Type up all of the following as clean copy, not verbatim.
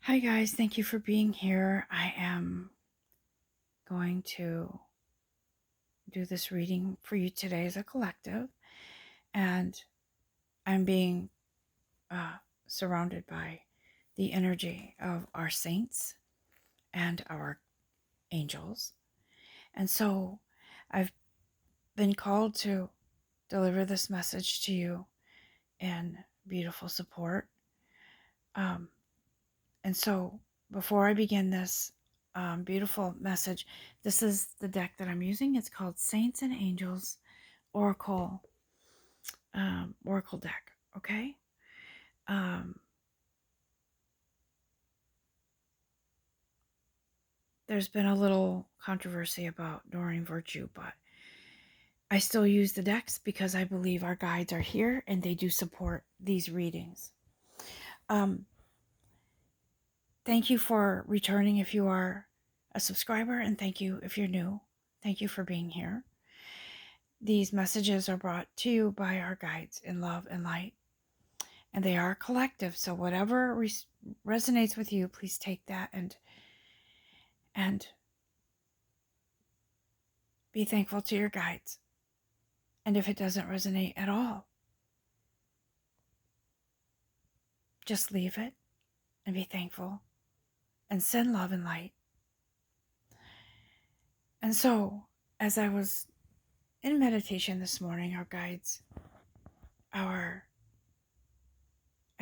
Hi, guys. Thank you for being here. I am going to do this reading for you today as a collective, and I'm being uh, surrounded by the energy of our saints and our angels. And so I've been called to deliver this message to you in beautiful support. And so before I begin this beautiful message, this is the deck that I'm using. It's called Saints and Angels Oracle Oracle deck. Okay. Um, there's been a little controversy about Doreen Virtue, but I still use the decks because I believe our guides are here and they do support these readings. Thank you for returning if you are a subscriber, and thank you if you're new. Thank you for being here. These messages are brought to you by our guides in love and light, and they are collective. So whatever resonates with you, please take that and be thankful to your guides. And if it doesn't resonate at all, just leave it and be thankful and send love and light. And so, as I was in meditation this morning, our guides, I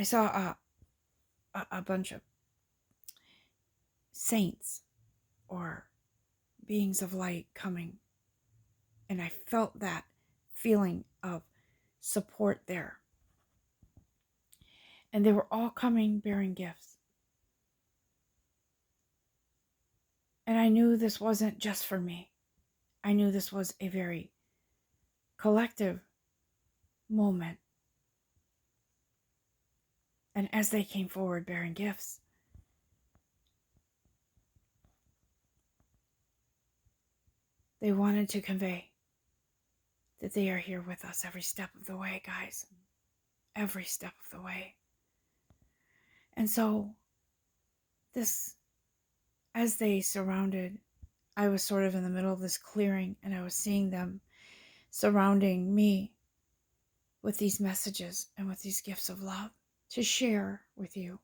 saw a bunch of saints or beings of light coming, and I felt that feeling of support there. And they were all coming bearing gifts. And I knew this wasn't just for me. I knew this was a very collective moment. And as they came forward bearing gifts, they wanted to convey that they are here with us every step of the way, guys. Every step of the way. And so, as they surrounded, I was sort of in the middle of this clearing, and I was seeing them surrounding me with these messages and with these gifts of love to share with you.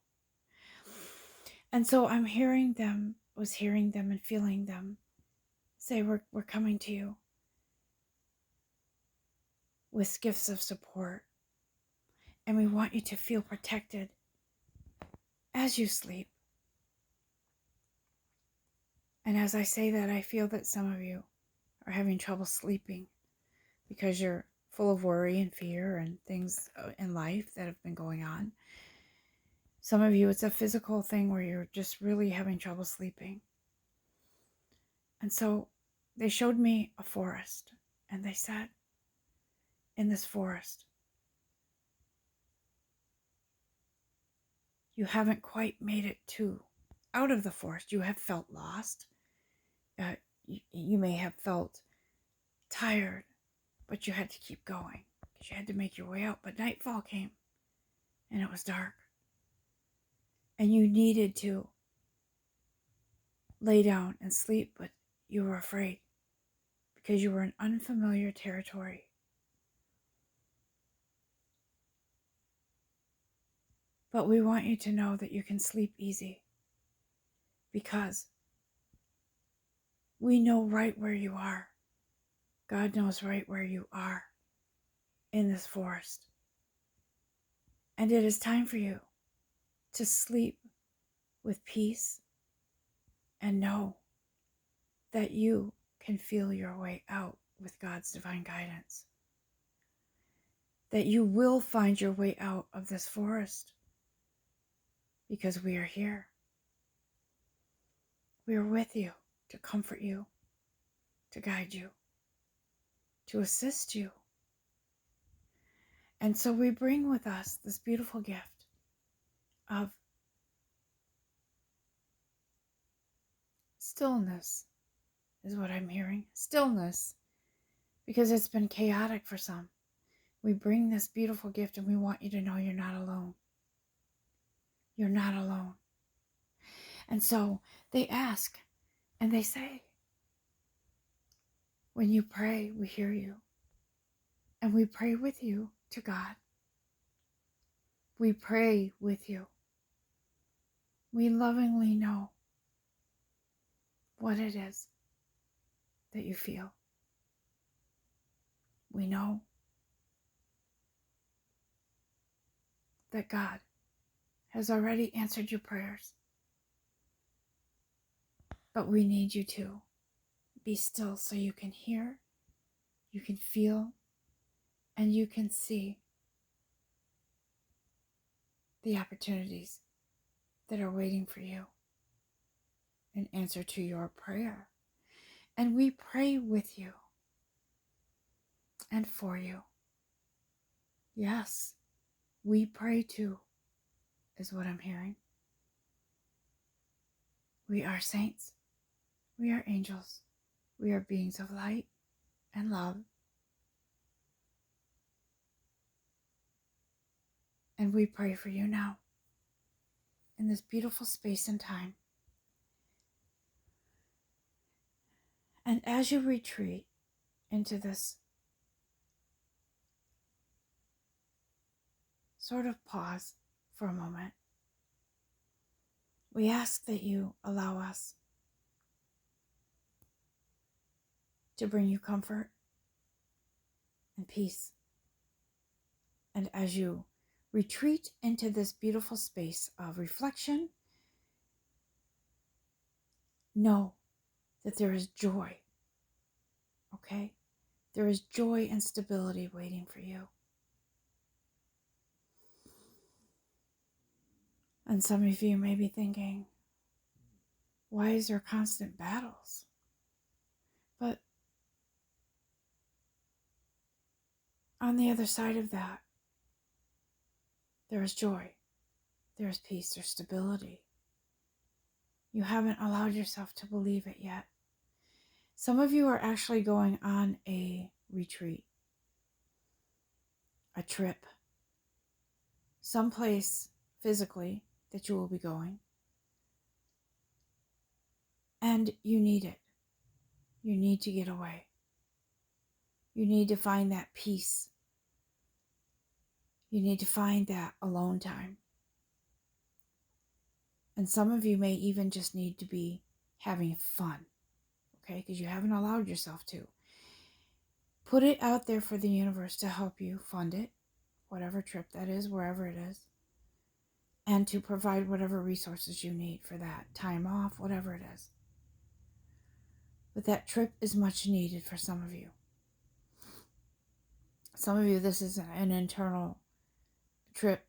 And so I'm hearing them and feeling them say, we're coming to you with gifts of support. And we want you to feel protected as you sleep. And as I say that, I feel that some of you are having trouble sleeping because you're full of worry and fear and things in life that have been going on. Some of you, it's a physical thing where you're just really having trouble sleeping. And so they showed me a forest, and they said, in this forest, you haven't quite made it out of the forest. You have felt lost. You may have felt tired, but you had to keep going because you had to make your way out. But nightfall came, and it was dark, and you needed to lay down and sleep, but you were afraid because you were in unfamiliar territory. But we want you to know that you can sleep easy because we know right where you are. God knows right where you are in this forest. And it is time for you to sleep with peace and know that you can feel your way out with God's divine guidance. That you will find your way out of this forest because we are here. We are with you to comfort you, to guide you, to assist you. And so we bring with us this beautiful gift of stillness, is what I'm hearing. Stillness, because it's been chaotic for some. We bring this beautiful gift and we want you to know you're not alone. You're not alone. And so they ask and they say, when you pray, we hear you. And we pray with you to God. We pray with you. We lovingly know what it is that you feel. We know that God has already answered your prayers. But we need you to be still so you can hear, you can feel, and you can see the opportunities that are waiting for you in answer to your prayer. And we pray with you and for you. Yes, we pray too, is what I'm hearing. We are saints. We are angels. We are beings of light and love. And we pray for you now in this beautiful space and time. And as you retreat into this sort of pause for a moment, we ask that you allow us to bring you comfort and peace. And as you retreat into this beautiful space of reflection, know that there is joy, okay? There is joy and stability waiting for you. And some of you may be thinking, why is there constant battles? But on the other side of that, there is joy, there is peace, there's stability. You haven't allowed yourself to believe it yet. Some of you are actually going on a retreat, a trip, someplace physically that you will be going. And you need it. You need to get away. You need to find that peace. You need to find that alone time. And some of you may even just need to be having fun, okay? Because you haven't allowed yourself to. Put it out there for the universe to help you fund it, whatever trip that is, wherever it is, and to provide whatever resources you need for that time off, whatever it is. But that trip is much needed for some of you. Some of you, this is an internal trip,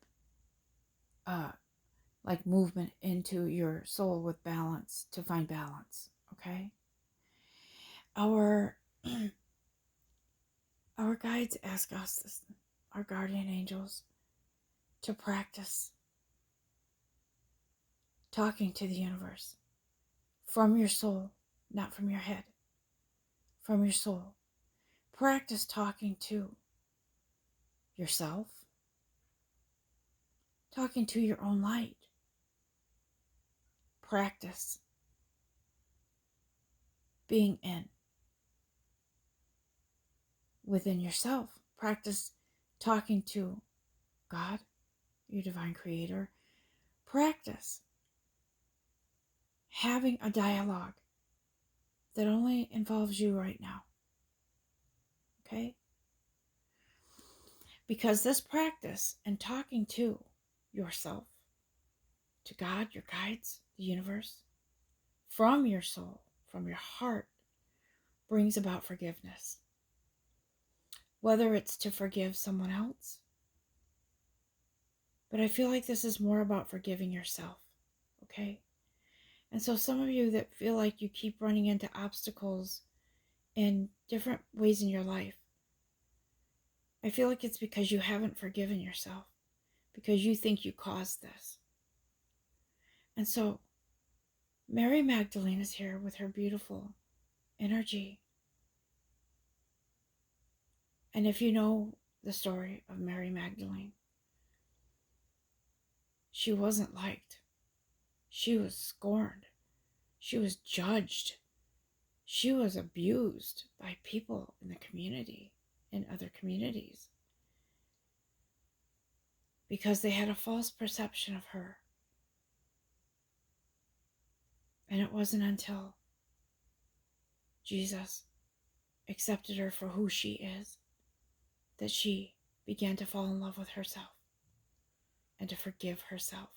like movement into your soul with balance, to find balance, okay? Our guides ask us, this, our guardian angels, to practice talking to the universe from your soul, not from your head, from your soul. Practice talking to yourself, talking to your own light. Practice being within yourself. Practice talking to God, your divine creator. Practice having a dialogue that only involves you right now. Okay? Because this practice and talking to yourself, to God, your guides, the universe, from your soul, from your heart, brings about forgiveness. Whether it's to forgive someone else, but I feel like this is more about forgiving yourself, okay? And so some of you that feel like you keep running into obstacles in different ways in your life, I feel like it's because you haven't forgiven yourself, because you think you caused this. And so Mary Magdalene is here with her beautiful energy. And if you know the story of Mary Magdalene, she wasn't liked. She was scorned. She was judged. She was abused by people in the community, in other communities, because they had a false perception of her. And it wasn't until Jesus accepted her for who she is that she began to fall in love with herself and to forgive herself.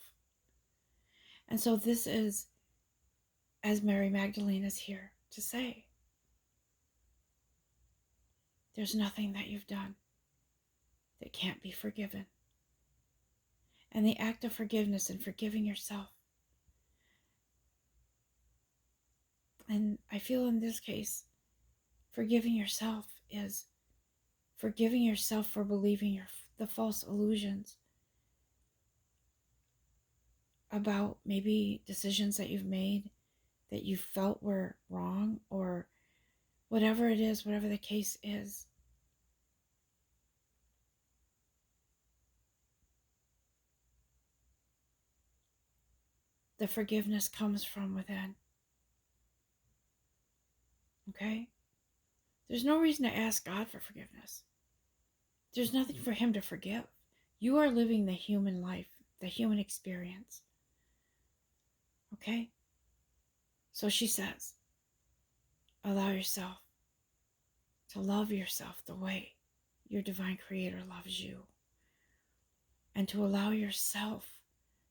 And so this is, as Mary Magdalene is here to say, there's nothing that you've done that can't be forgiven. And the act of forgiveness and forgiving yourself, and I feel in this case, forgiving yourself is forgiving yourself for believing the false illusions about maybe decisions that you've made that you felt were wrong, or whatever it is, whatever the case is. The forgiveness comes from within. Okay? There's no reason to ask God for forgiveness. There's nothing for Him to forgive. You are living the human life, the human experience. Okay? So she says, allow yourself to love yourself the way your divine creator loves you. And to allow yourself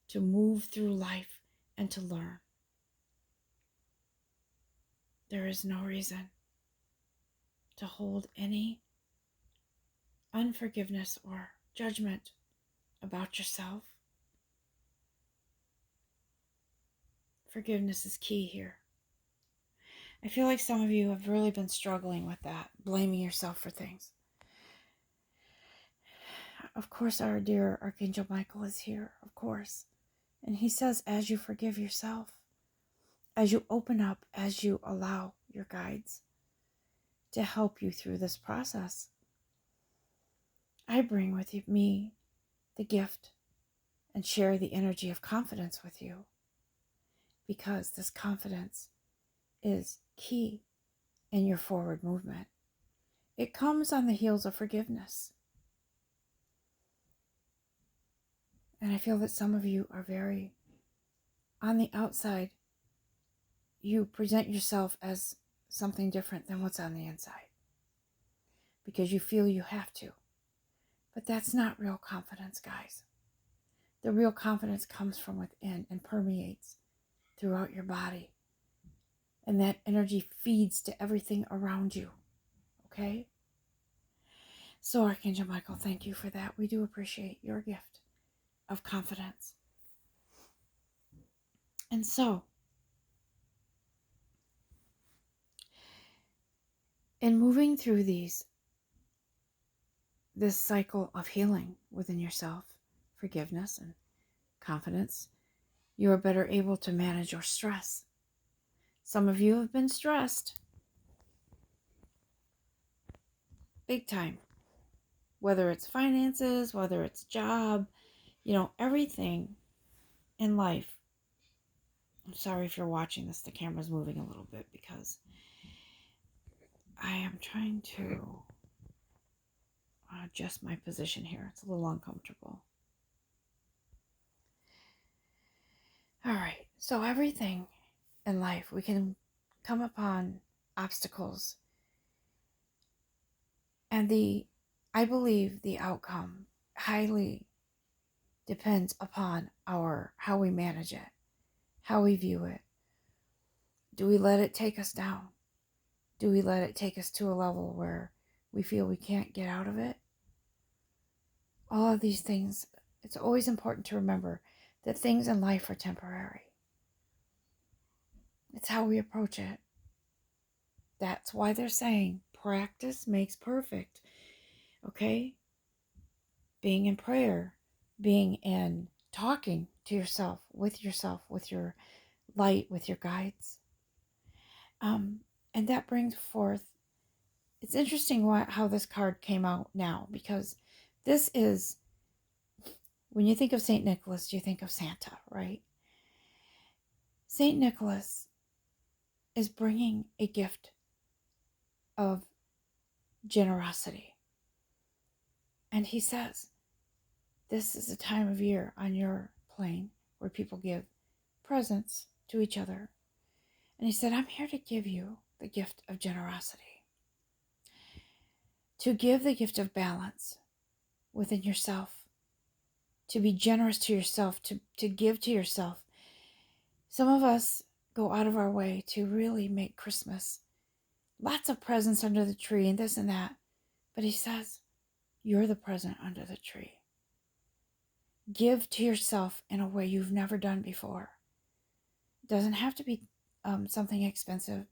to move through life and to learn. There is no reason to hold any unforgiveness or judgment about yourself. Forgiveness is key here. I feel like some of you have really been struggling with that, blaming yourself for things. Of course, our dear Archangel Michael is here, of course. And he says, as you forgive yourself, as you open up, as you allow your guides to help you through this process, I bring with me the gift and share the energy of confidence with you, because this confidence is key in your forward movement. It comes on the heels of forgiveness. And I feel that some of you are very, on the outside, you present yourself as something different than what's on the inside, because you feel you have to. But that's not real confidence, guys. The real confidence comes from within and permeates throughout your body. And that energy feeds to everything around you. Okay? So Archangel Michael, thank you for that. We do appreciate your gift of confidence. And so, in moving through this cycle of healing within yourself, forgiveness and confidence, you are better able to manage your stress. Some of you have been stressed big time, whether it's finances, whether it's job, everything in life. I'm sorry if you're watching this, the camera's moving a little bit because I am trying to adjust my position here. It's a little uncomfortable. All right, so everything in life, we can come upon obstacles, and I believe the outcome highly depends upon how we manage it, how we view it. Do we let it take us down? Do we let it take us to a level where we feel we can't get out of it? All of these things, it's always important to remember that things in life are temporary. It's how we approach it. That's why they're saying practice makes perfect. Okay? Being in prayer, being in talking to yourself, with your light, with your guides. And that brings forth, it's interesting how this card came out now, because this is, when you think of St. Nicholas, you think of Santa, right? St. Nicholas is bringing a gift of generosity. And he says, this is a time of year on your plane where people give presents to each other. And he said, I'm here to give you the gift of generosity, to give the gift of balance within yourself, to be generous to yourself, to give to yourself. Some of us go out of our way to really make Christmas lots of presents under the tree and this and that. But he says, you're the present under the tree. Give to yourself in a way you've never done before. It doesn't have to be something expensive.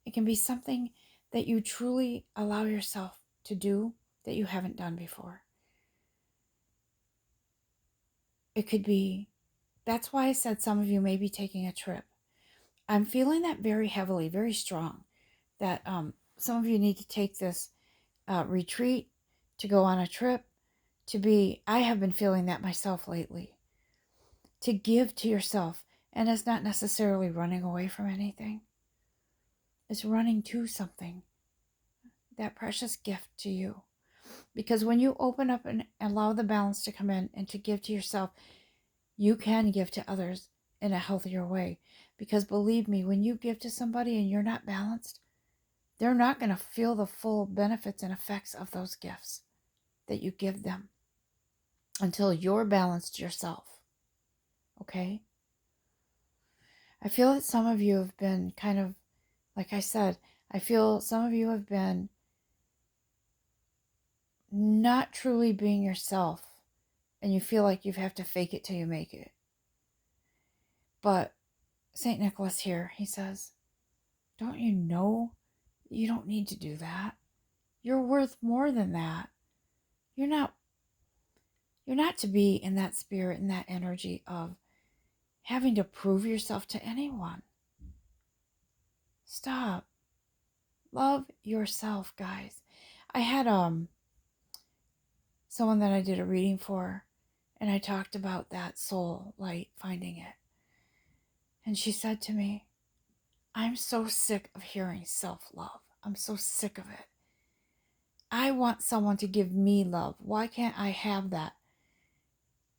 It can be something that you truly allow yourself to do that you haven't done before. It could be, that's why I said some of you may be taking a trip. I'm feeling that very heavily, very strong, that some of you need to take this retreat, to go on a trip, I have been feeling that myself lately, to give to yourself. And it's not necessarily running away from anything. It's running to something, that precious gift to you. Because when you open up and allow the balance to come in and to give to yourself, you can give to others in a healthier way. Because believe me, when you give to somebody and you're not balanced, they're not going to feel the full benefits and effects of those gifts that you give them until you're balanced yourself. Okay? I feel that some of you have been kind of, like I said, I feel some of you have been not truly being yourself, and you feel like you have to fake it till you make it. But St. Nicholas here, he says, don't you know you don't need to do that? You're worth more than that. You're not to be in that spirit, in that energy of having to prove yourself to anyone. Stop. Love yourself, guys. I had someone that I did a reading for, and I talked about that soul light, finding it. And she said to me, I'm so sick of hearing self-love. I'm so sick of it. I want someone to give me love. Why can't I have that?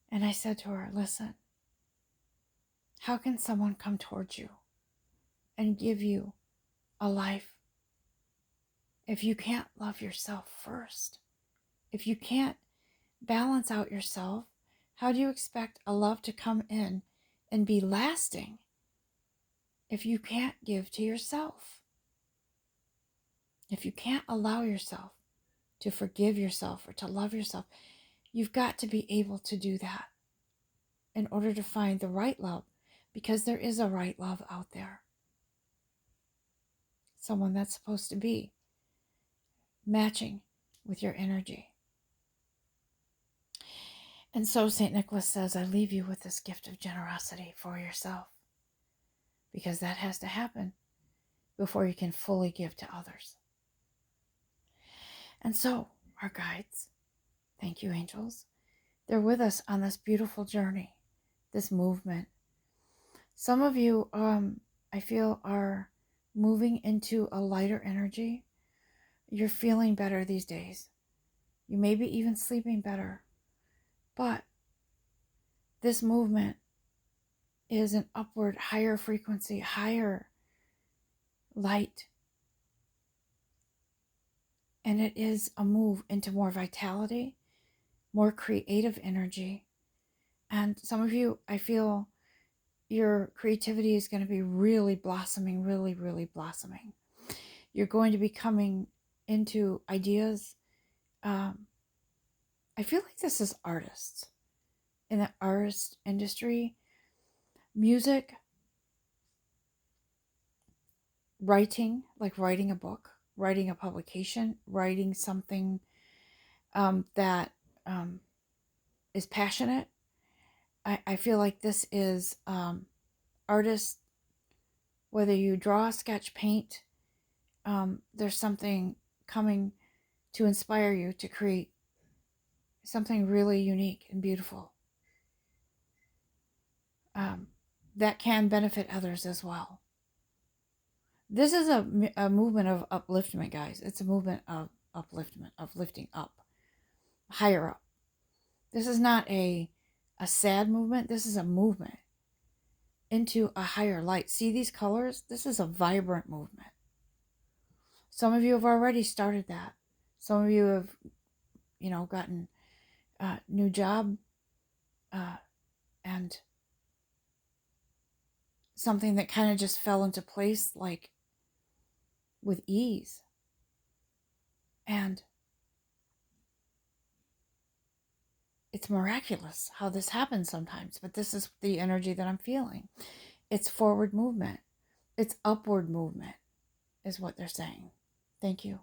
And I said to her, listen, how can someone come towards you and give you a life if you can't love yourself first? If you can't balance out yourself, how do you expect a love to come in and be lasting if you can't give to yourself? If you can't allow yourself to forgive yourself or to love yourself, you've got to be able to do that in order to find the right love, because there is a right love out there. Someone that's supposed to be matching with your energy. And so St. Nicholas says, I leave you with this gift of generosity for yourself, because that has to happen before you can fully give to others. And so, our guides, thank you, angels, they're with us on this beautiful journey, this movement. Some of you, I feel, are moving into a lighter energy. You're feeling better these days. You may be even sleeping better. But this movement is an upward, higher frequency, higher light. And it is a move into more vitality, more creative energy. And some of you, I feel your creativity is going to be really blossoming, really, really blossoming. You're going to be coming into ideas. I feel like this is artists. In the artist industry, music, writing, like writing a book, writing a publication, writing something that is passionate. I feel like this is artists, whether you draw, sketch, paint, there's something coming to inspire you to create something really unique and beautiful. that can benefit others as well. This is a movement of upliftment, guys. It's a movement of upliftment, of lifting up, higher up. This is not a sad movement. This is a movement into a higher light. See these colors? This is a vibrant movement. Some of you have already started that. Some of you have, gotten a new job and something that kind of just fell into place like with ease. And it's miraculous how this happens sometimes, but this is the energy that I'm feeling. It's forward movement. It's upward movement is what they're saying. Thank you.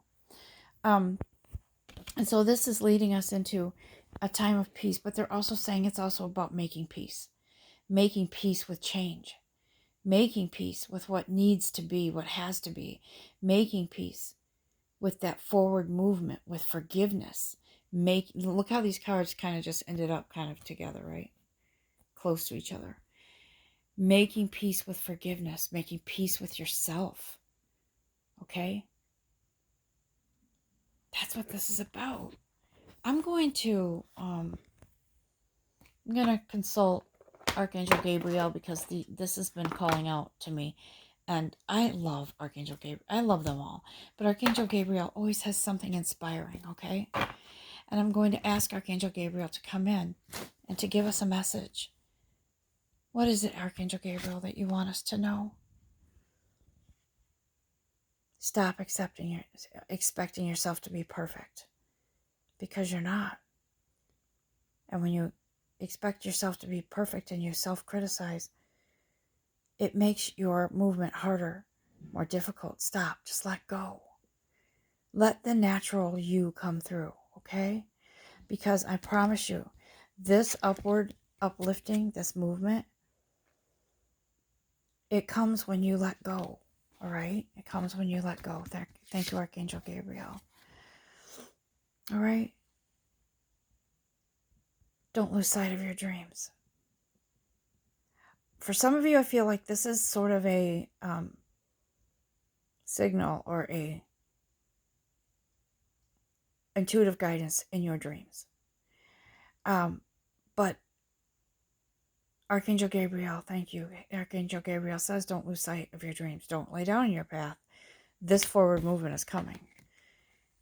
And so this is leading us into a time of peace, but they're also saying it's also about making peace with change, making peace with what needs to be, what has to be, making peace with that forward movement, with forgiveness. Look how these cards kind of just ended up kind of together, right? Close to each other. Making peace with forgiveness, making peace with yourself. Okay? That's what this is about. I'm going to consult Archangel Gabriel because this has been calling out to me. And I love Archangel Gabriel. I love them all. But Archangel Gabriel always has something inspiring, okay? And I'm going to ask Archangel Gabriel to come in and to give us a message. What is it, Archangel Gabriel, that you want us to know? Stop expecting yourself to be perfect, because you're not. And when you expect yourself to be perfect and you self-criticize, it makes your movement harder, more difficult. Stop. Just let go. Let the natural you come through, okay? Because I promise you, this upward uplifting, this movement, it comes when you let go, all right? It comes when you let go. Thank you, Archangel Gabriel. All right? Don't lose sight of your dreams. For some of you, I feel like this is sort of a signal or a intuitive guidance in your dreams. But Archangel Gabriel, thank you. Archangel Gabriel says, don't lose sight of your dreams. Don't lay down in your path. This forward movement is coming.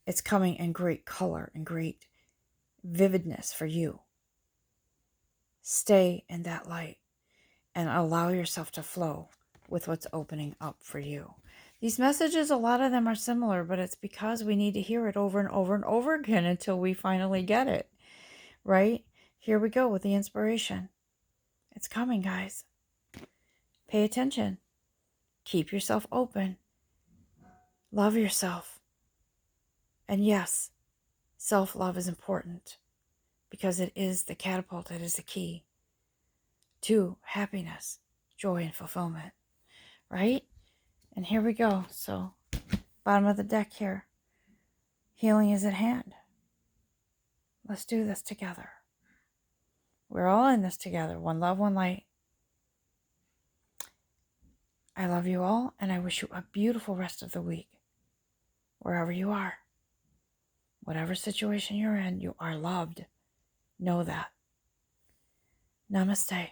It's coming in great color and great vividness for you. Stay in that light and allow yourself to flow with what's opening up for you. These messages, a lot of them are similar, but it's because we need to hear it over and over and over again until we finally get it, right? Here we go with the inspiration. It's coming, guys. Pay attention. Keep yourself open. Love yourself. And yes, self-love is important because it is the catapult, it is the key to happiness, joy, and fulfillment, right? And here we go. So, bottom of the deck here. Healing is at hand. Let's do this together. We're all in this together. One love, one light. I love you all, and I wish you a beautiful rest of the week. Wherever you are. Whatever situation you're in, you are loved. Know that. Namaste.